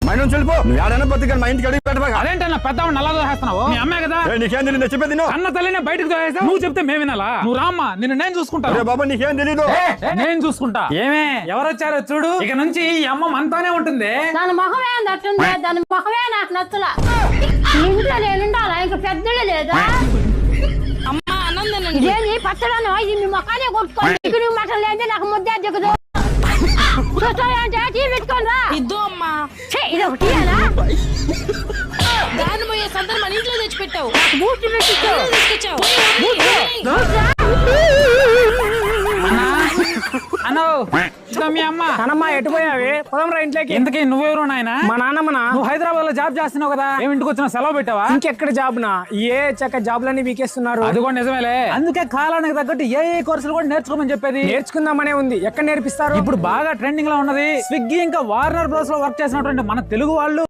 మైనం చెల్లిపో. నువ్వు ఏడైనా బతికాను, మా ఇంటికి అడిగి పెట్టబాక. అదేంటన్నా పెద్దవాడిని నల్లా దోహేస్తున్నావు? మీ అమ్మే కదా. నీకేం తెలియదు చెప్పేది అన్న తల్లిని బయటకు దోహేస్తావు, నువ్వు చెప్తే మేము వినాలా? నువ్వు రామ్మా, నిన్ను నేను చూసుకుంటా. బాబా నీకేం తెలీదు. నేను చూసుకుంటా. ఏమే ఎవరొచ్చారో చూడు. ఇక నుంచి ఈ అమ్మ మనతోనే ఉంటుంది. దాని మొహమే నట్టుంది, దాని మొహమే నాకు నచ్చలా. ఇంట్లో నేనుండాలా? ఇంక పెద్దలు లేదా? ఇదేమి పచ్చడను? ఇది మీ మొఖానే కొట్టుకోండి. మటన్ లేదు, నాకు ముద్దే దిగదు. చూస్తాయంటే టీ పెట్టుకోని రా. ఇద్దు అమ్మా. ఇది ఒక టీయేనా? దాని పోయే సందర్భం మన ఇంట్లో తెచ్చిపెట్టావు. బూట్ తీసుకొచ్చావు. అను మీ అమ్మ నానమ్మ ఎటు పోయావి? పొలం రా ఇంట్లోకి. ఇంతకీ నువ్వెవరు నాయన? మా నాన్నమ్మనా? నువ్వు హైదరాబాద్ లో జాబ్ చేస్తున్నావు కదా, ఏమి ఇంటికి వచ్చిన సెలవు పెట్టావా? ఇంకెక్కడ జాబ్ నా? ఏ చక్క జాబ్లన్నీ వీకేస్తున్నారు. అది కూడా నిజమేలే. అందుకే కాలానికి తగ్గట్టు ఏ కోర్సులు కూడా నేర్చుకోమని చెప్పేది. నేర్చుకుందామనే ఉంది. ఎక్కడ నేర్పిస్తారు? ఇప్పుడు బాగా ట్రెండింగ్ లో ఉన్నది స్విగ్గీ ఇంకా వార్నర్ బ్రోస్ లో వర్క్ చేసినటువంటి మన తెలుగు వాళ్ళు